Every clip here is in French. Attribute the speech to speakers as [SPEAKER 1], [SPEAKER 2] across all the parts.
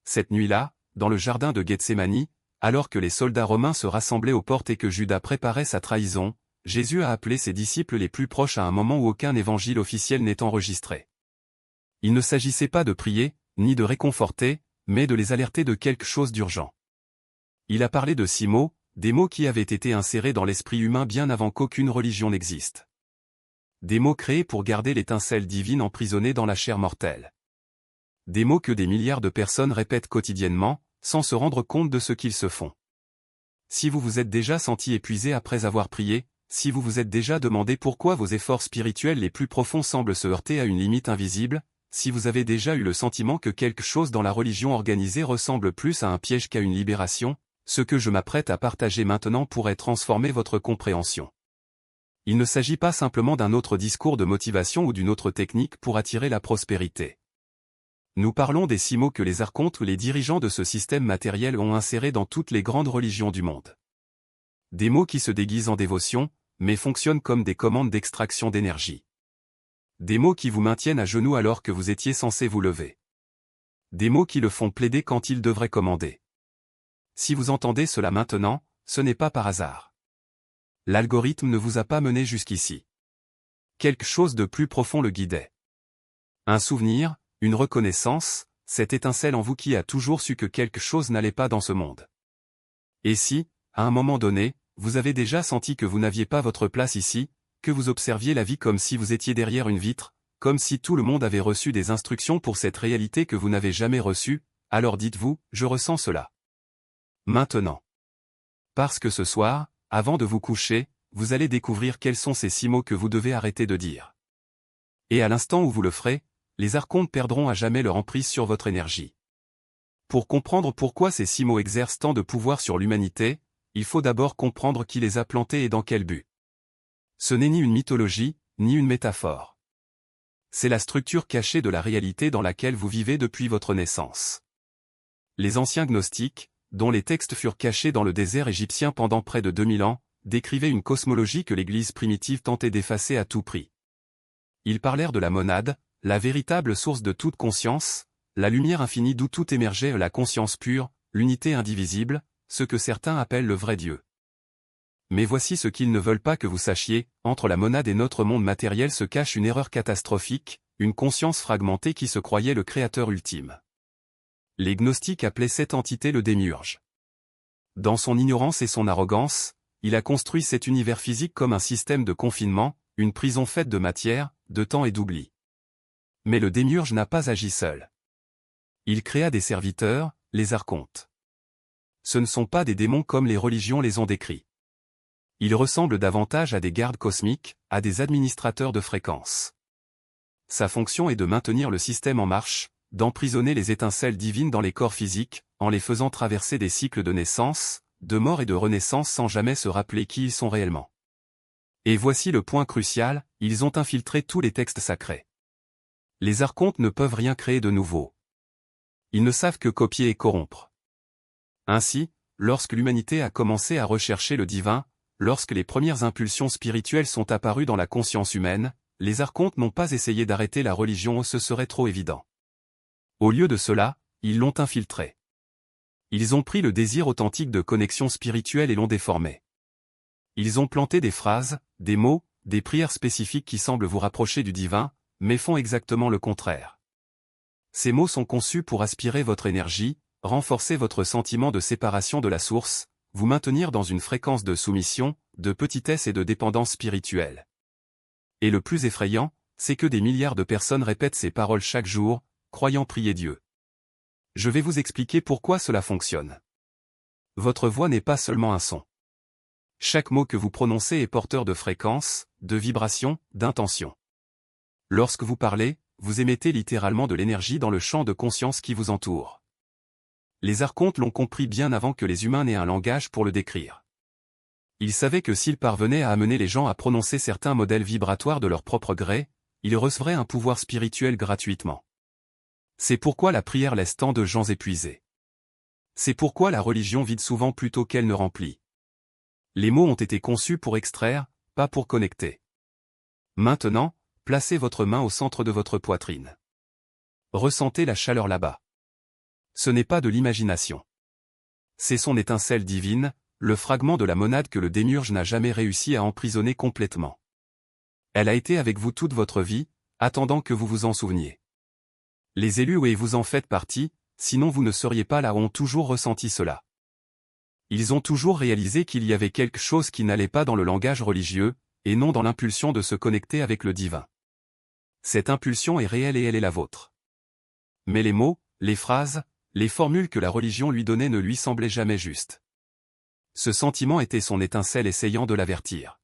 [SPEAKER 1] cette nuit-là, dans le jardin de Gethsémani, alors que les soldats romains se rassemblaient aux portes et que Judas préparait sa trahison, Jésus a appelé ses disciples les plus proches à un moment où aucun évangile officiel n'est enregistré. Il ne s'agissait pas de prier, ni de réconforter, mais de les alerter de quelque chose d'urgent. Il a parlé de 6 mots, des mots qui avaient été insérés dans l'esprit humain bien avant qu'aucune religion n'existe. Des mots créés pour garder l'étincelle divine emprisonnée dans la chair mortelle. Des mots que des milliards de personnes répètent quotidiennement, sans se rendre compte de ce qu'ils se font. Si vous vous êtes déjà senti épuisé après avoir prié, si vous vous êtes déjà demandé pourquoi vos efforts spirituels les plus profonds semblent se heurter à une limite invisible, si vous avez déjà eu le sentiment que quelque chose dans la religion organisée ressemble plus à un piège qu'à une libération, ce que je m'apprête à partager maintenant pourrait transformer votre compréhension. Il ne s'agit pas simplement d'un autre discours de motivation ou d'une autre technique pour attirer la prospérité. Nous parlons des 6 mots que les archontes ou les dirigeants de ce système matériel ont insérés dans toutes les grandes religions du monde. Des mots qui se déguisent en dévotion, mais fonctionnent comme des commandes d'extraction d'énergie. Des mots qui vous maintiennent à genoux alors que vous étiez censé vous lever. Des mots qui le font plaider quand il devrait commander. Si vous entendez cela maintenant, ce n'est pas par hasard. L'algorithme ne vous a pas mené jusqu'ici. Quelque chose de plus profond le guidait. Un souvenir, une reconnaissance, cette étincelle en vous qui a toujours su que quelque chose n'allait pas dans ce monde. Et si, à un moment donné, vous avez déjà senti que vous n'aviez pas votre place ici, que vous observiez la vie comme si vous étiez derrière une vitre, comme si tout le monde avait reçu des instructions pour cette réalité que vous n'avez jamais reçue, alors dites-vous, je ressens cela. Maintenant. Parce que ce soir, avant de vous coucher, vous allez découvrir quels sont ces 6 mots que vous devez arrêter de dire. Et à l'instant où vous le ferez, les archontes perdront à jamais leur emprise sur votre énergie. Pour comprendre pourquoi ces 6 mots exercent tant de pouvoir sur l'humanité, il faut d'abord comprendre qui les a plantés et dans quel but. Ce n'est ni une mythologie, ni une métaphore. C'est la structure cachée de la réalité dans laquelle vous vivez depuis votre naissance. Les anciens gnostiques, dont les textes furent cachés dans le désert égyptien pendant près de 2000 ans, décrivaient une cosmologie que l'Église primitive tentait d'effacer à tout prix. Ils parlèrent de la monade, la véritable source de toute conscience, la lumière infinie d'où tout émergeait, la conscience pure, l'unité indivisible, ce que certains appellent le vrai Dieu. Mais voici ce qu'ils ne veulent pas que vous sachiez, entre la monade et notre monde matériel se cache une erreur catastrophique, une conscience fragmentée qui se croyait le créateur ultime. Les gnostiques appelaient cette entité le démiurge. Dans son ignorance et son arrogance, il a construit cet univers physique comme un système de confinement, une prison faite de matière, de temps et d'oubli. Mais le démiurge n'a pas agi seul. Il créa des serviteurs, les archontes. Ce ne sont pas des démons comme les religions les ont décrits. Ils ressemblent davantage à des gardes cosmiques, à des administrateurs de fréquences. Sa fonction est de maintenir le système en marche, d'emprisonner les étincelles divines dans les corps physiques, en les faisant traverser des cycles de naissance, de mort et de renaissance sans jamais se rappeler qui ils sont réellement. Et voici le point crucial, ils ont infiltré tous les textes sacrés. Les archontes ne peuvent rien créer de nouveau. Ils ne savent que copier et corrompre. Ainsi, lorsque l'humanité a commencé à rechercher le divin, lorsque les premières impulsions spirituelles sont apparues dans la conscience humaine, les archontes n'ont pas essayé d'arrêter la religion, ce serait trop évident. Au lieu de cela, ils l'ont infiltré. Ils ont pris le désir authentique de connexion spirituelle et l'ont déformé. Ils ont planté des phrases, des mots, des prières spécifiques qui semblent vous rapprocher du divin, mais font exactement le contraire. Ces mots sont conçus pour aspirer votre énergie, renforcer votre sentiment de séparation de la source, vous maintenir dans une fréquence de soumission, de petitesse et de dépendance spirituelle. Et le plus effrayant, c'est que des milliards de personnes répètent ces paroles chaque jour, croyant prier Dieu. Je vais vous expliquer pourquoi cela fonctionne. Votre voix n'est pas seulement un son. Chaque mot que vous prononcez est porteur de fréquence, de vibration, d'intention. Lorsque vous parlez, vous émettez littéralement de l'énergie dans le champ de conscience qui vous entoure. Les archontes l'ont compris bien avant que les humains n'aient un langage pour le décrire. Ils savaient que s'ils parvenaient à amener les gens à prononcer certains modèles vibratoires de leur propre gré, ils recevraient un pouvoir spirituel gratuitement. C'est pourquoi la prière laisse tant de gens épuisés. C'est pourquoi la religion vide souvent plutôt qu'elle ne remplit. Les mots ont été conçus pour extraire, pas pour connecter. Maintenant, placez votre main au centre de votre poitrine. Ressentez la chaleur là-bas. Ce n'est pas de l'imagination. C'est son étincelle divine, le fragment de la monade que le démiurge n'a jamais réussi à emprisonner complètement. Elle a été avec vous toute votre vie, attendant que vous vous en souveniez. Les élus et vous en faites partie, sinon vous ne seriez pas là, ont toujours ressenti cela. Ils ont toujours réalisé qu'il y avait quelque chose qui n'allait pas dans le langage religieux, et non dans l'impulsion de se connecter avec le divin. Cette impulsion est réelle et elle est la vôtre. Mais les mots, les phrases, les formules que la religion lui donnait ne lui semblaient jamais justes. Ce sentiment était son étincelle essayant de l'avertir.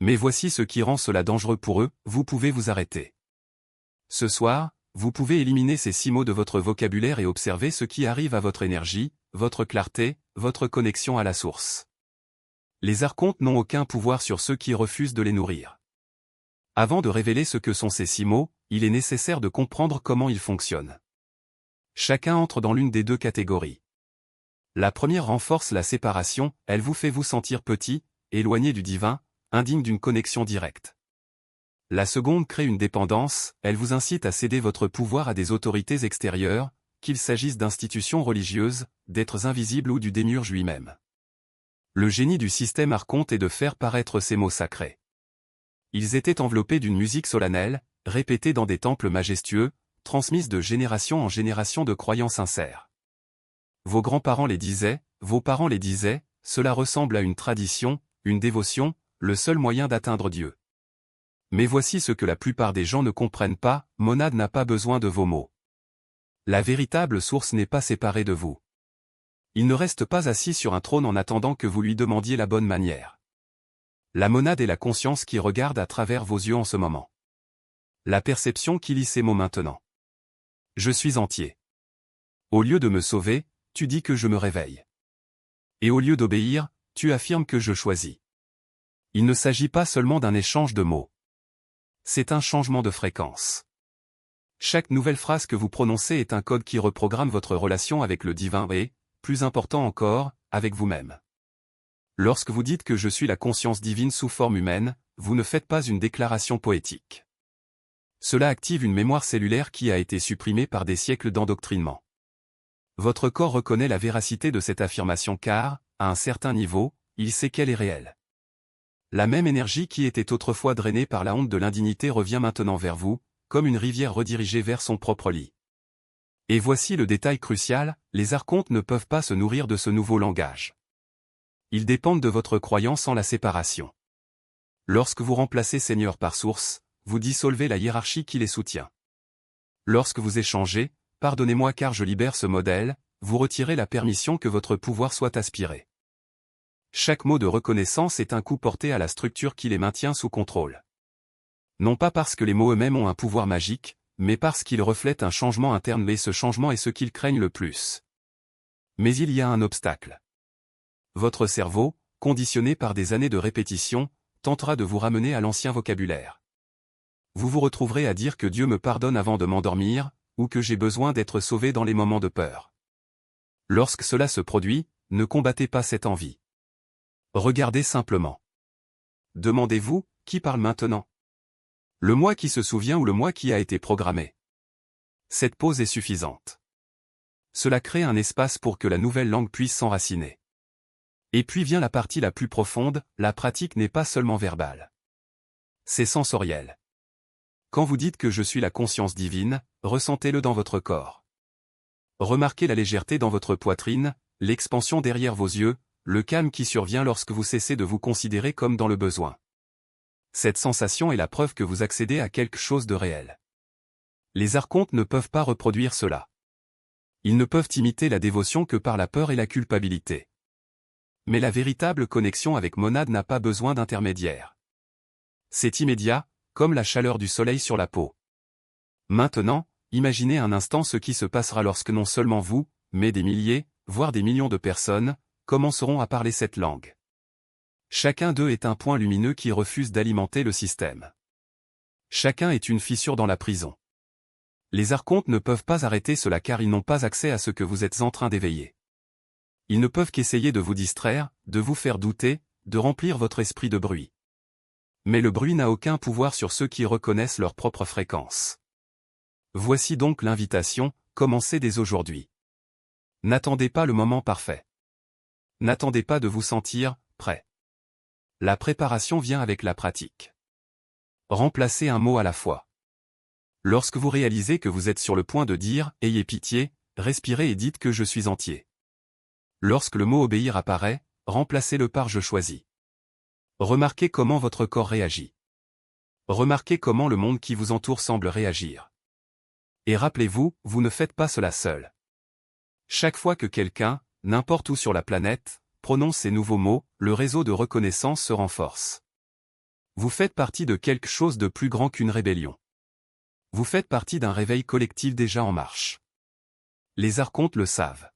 [SPEAKER 1] Mais voici ce qui rend cela dangereux pour eux, vous pouvez vous arrêter. Ce soir, vous pouvez éliminer ces 6 mots de votre vocabulaire et observer ce qui arrive à votre énergie, votre clarté, votre connexion à la source. Les archontes n'ont aucun pouvoir sur ceux qui refusent de les nourrir. Avant de révéler ce que sont ces 6 mots, il est nécessaire de comprendre comment ils fonctionnent. Chacun entre dans l'une des 2 catégories. La première renforce la séparation, elle vous fait vous sentir petit, éloigné du divin, indigne d'une connexion directe. La seconde crée une dépendance, elle vous incite à céder votre pouvoir à des autorités extérieures, qu'il s'agisse d'institutions religieuses, d'êtres invisibles ou du démiurge lui-même. Le génie du système archonte est de faire paraître ces mots sacrés. Ils étaient enveloppés d'une musique solennelle, répétée dans des temples majestueux, transmise de génération en génération de croyants sincères. Vos grands-parents les disaient, vos parents les disaient, cela ressemble à une tradition, une dévotion, le seul moyen d'atteindre Dieu. Mais voici ce que la plupart des gens ne comprennent pas, monade n'a pas besoin de vos mots. La véritable source n'est pas séparée de vous. Il ne reste pas assis sur un trône en attendant que vous lui demandiez la bonne manière. La monade est la conscience qui regarde à travers vos yeux en ce moment. La perception qui lit ces mots maintenant. Je suis entier. Au lieu de me sauver, tu dis que je me réveille. Et au lieu d'obéir, tu affirmes que je choisis. Il ne s'agit pas seulement d'un échange de mots. C'est un changement de fréquence. Chaque nouvelle phrase que vous prononcez est un code qui reprogramme votre relation avec le divin et, plus important encore, avec vous-même. Lorsque vous dites que je suis la conscience divine sous forme humaine, vous ne faites pas une déclaration poétique. Cela active une mémoire cellulaire qui a été supprimée par des siècles d'endoctrinement. Votre corps reconnaît la véracité de cette affirmation car, à un certain niveau, il sait qu'elle est réelle. La même énergie qui était autrefois drainée par la honte de l'indignité revient maintenant vers vous, comme une rivière redirigée vers son propre lit. Et voici le détail crucial, les archontes ne peuvent pas se nourrir de ce nouveau langage. Ils dépendent de votre croyance en la séparation. Lorsque vous remplacez Seigneur par source, vous dissolvez la hiérarchie qui les soutient. Lorsque vous échangez, pardonnez-moi car je libère ce modèle, vous retirez la permission que votre pouvoir soit aspiré. Chaque mot de reconnaissance est un coup porté à la structure qui les maintient sous contrôle. Non pas parce que les mots eux-mêmes ont un pouvoir magique, mais parce qu'ils reflètent un changement interne et ce changement est ce qu'ils craignent le plus. Mais il y a un obstacle. Votre cerveau, conditionné par des années de répétition, tentera de vous ramener à l'ancien vocabulaire. Vous vous retrouverez à dire que Dieu me pardonne avant de m'endormir, ou que j'ai besoin d'être sauvé dans les moments de peur. Lorsque cela se produit, ne combattez pas cette envie. Regardez simplement. Demandez-vous, qui parle maintenant? Le moi qui se souvient ou le moi qui a été programmé? Cette pause est suffisante. Cela crée un espace pour que la nouvelle langue puisse s'enraciner. Et puis vient la partie la plus profonde, la pratique n'est pas seulement verbale. C'est sensoriel. Quand vous dites que je suis la conscience divine, ressentez-le dans votre corps. Remarquez la légèreté dans votre poitrine, l'expansion derrière vos yeux, le calme qui survient lorsque vous cessez de vous considérer comme dans le besoin. Cette sensation est la preuve que vous accédez à quelque chose de réel. Les archontes ne peuvent pas reproduire cela. Ils ne peuvent imiter la dévotion que par la peur et la culpabilité. Mais la véritable connexion avec Monade n'a pas besoin d'intermédiaire. C'est immédiat, comme la chaleur du soleil sur la peau. Maintenant, imaginez un instant ce qui se passera lorsque non seulement vous, mais des milliers, voire des millions de personnes, commenceront à parler cette langue. Chacun d'eux est un point lumineux qui refuse d'alimenter le système. Chacun est une fissure dans la prison. Les archontes ne peuvent pas arrêter cela car ils n'ont pas accès à ce que vous êtes en train d'éveiller. Ils ne peuvent qu'essayer de vous distraire, de vous faire douter, de remplir votre esprit de bruit. Mais le bruit n'a aucun pouvoir sur ceux qui reconnaissent leur propre fréquence. Voici donc l'invitation, commencez dès aujourd'hui. N'attendez pas le moment parfait. N'attendez pas de vous sentir prêt. La préparation vient avec la pratique. Remplacez un mot à la fois. Lorsque vous réalisez que vous êtes sur le point de dire « Ayez pitié », respirez et dites que je suis entier. Lorsque le mot « obéir » apparaît, remplacez-le par « je choisis ». Remarquez comment votre corps réagit. Remarquez comment le monde qui vous entoure semble réagir. Et rappelez-vous, vous ne faites pas cela seul. Chaque fois que quelqu'un, n'importe où sur la planète, prononce ces nouveaux mots, le réseau de reconnaissance se renforce. Vous faites partie de quelque chose de plus grand qu'une rébellion. Vous faites partie d'un réveil collectif déjà en marche. Les archontes le savent.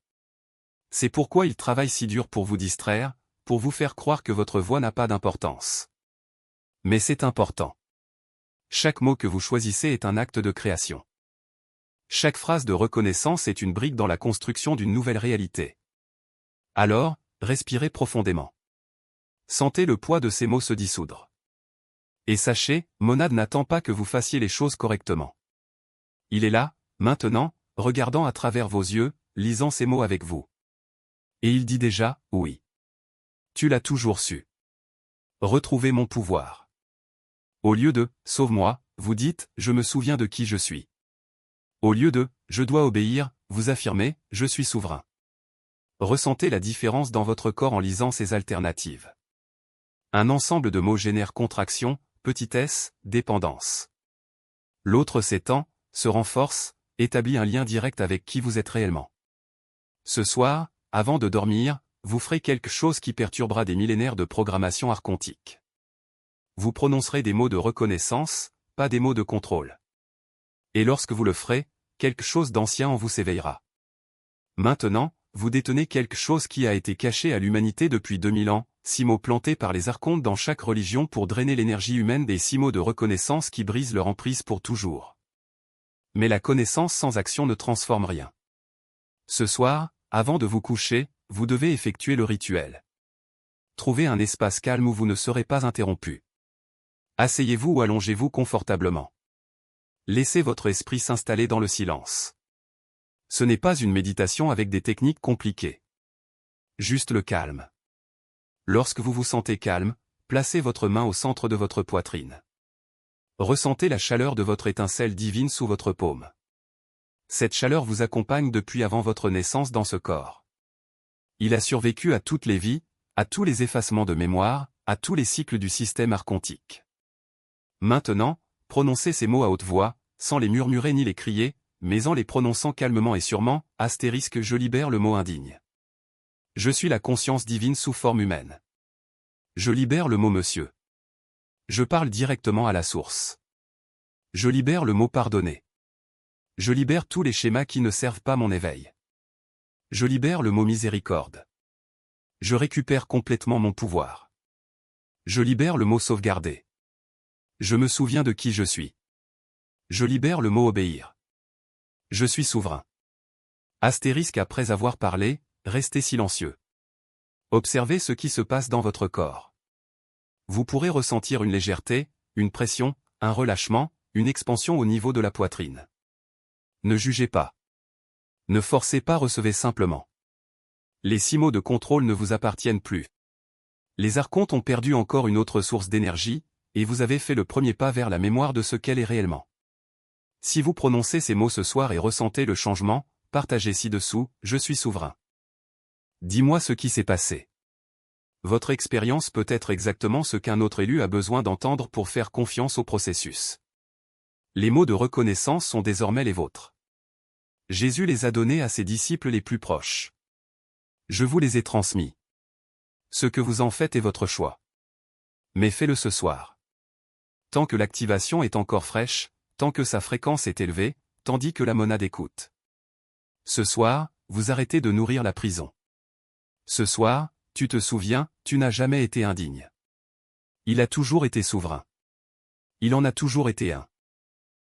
[SPEAKER 1] C'est pourquoi ils travaillent si dur pour vous distraire, pour vous faire croire que votre voix n'a pas d'importance. Mais c'est important. Chaque mot que vous choisissez est un acte de création. Chaque phrase de reconnaissance est une brique dans la construction d'une nouvelle réalité. Alors, respirez profondément. Sentez le poids de ces mots se dissoudre. Et sachez, Monade n'attend pas que vous fassiez les choses correctement. Il est là, maintenant, regardant à travers vos yeux, lisant ces mots avec vous. Et il dit déjà, oui. Tu l'as toujours su. Retrouvez mon pouvoir. Au lieu de « sauve-moi », vous dites « je me souviens de qui je suis ». Au lieu de « je dois obéir », vous affirmez « je suis souverain ». Ressentez la différence dans votre corps en lisant ces alternatives. Un ensemble de mots génère contraction, petitesse, dépendance. L'autre s'étend, se renforce, établit un lien direct avec qui vous êtes réellement. Ce soir, avant de dormir, vous ferez quelque chose qui perturbera des millénaires de programmation archontique. Vous prononcerez des mots de reconnaissance, pas des mots de contrôle. Et lorsque vous le ferez, quelque chose d'ancien en vous s'éveillera. Maintenant, vous détenez quelque chose qui a été caché à l'humanité depuis 2000 ans, 6 mots plantés par les archontes dans chaque religion pour drainer l'énergie humaine des 6 mots de reconnaissance qui brisent leur emprise pour toujours. Mais la connaissance sans action ne transforme rien. Ce soir, avant de vous coucher, vous devez effectuer le rituel. Trouvez un espace calme où vous ne serez pas interrompu. Asseyez-vous ou allongez-vous confortablement. Laissez votre esprit s'installer dans le silence. Ce n'est pas une méditation avec des techniques compliquées. Juste le calme. Lorsque vous vous sentez calme, placez votre main au centre de votre poitrine. Ressentez la chaleur de votre étincelle divine sous votre paume. Cette chaleur vous accompagne depuis avant votre naissance dans ce corps. Il a survécu à toutes les vies, à tous les effacements de mémoire, à tous les cycles du système archontique. Maintenant, prononcez ces mots à haute voix, sans les murmurer ni les crier, mais en les prononçant calmement et sûrement, *, je libère le mot indigne. Je suis la conscience divine sous forme humaine. Je libère le mot monsieur. Je parle directement à la source. Je libère le mot pardonner. Je libère tous les schémas qui ne servent pas mon éveil. Je libère le mot miséricorde. Je récupère complètement mon pouvoir. Je libère le mot sauvegarder. Je me souviens de qui je suis. Je libère le mot obéir. Je suis souverain. Après avoir parlé, restez silencieux. Observez ce qui se passe dans votre corps. Vous pourrez ressentir une légèreté, une pression, un relâchement, une expansion au niveau de la poitrine. Ne jugez pas. Ne forcez pas, recevez simplement. Les 6 mots de contrôle ne vous appartiennent plus. Les archontes ont perdu encore une autre source d'énergie, et vous avez fait le premier pas vers la mémoire de ce qu'elle est réellement. Si vous prononcez ces mots ce soir et ressentez le changement, partagez ci-dessous, je suis souverain. Dis-moi ce qui s'est passé. Votre expérience peut être exactement ce qu'un autre élu a besoin d'entendre pour faire confiance au processus. Les mots de reconnaissance sont désormais les vôtres. Jésus les a donnés à ses disciples les plus proches. Je vous les ai transmis. Ce que vous en faites est votre choix. Mais faites-le ce soir. Tant que l'activation est encore fraîche, tant que sa fréquence est élevée, tandis que la monade écoute. Ce soir, vous arrêtez de nourrir la prison. Ce soir, tu te souviens, tu n'as jamais été indigne. Il a toujours été souverain. Il en a toujours été un.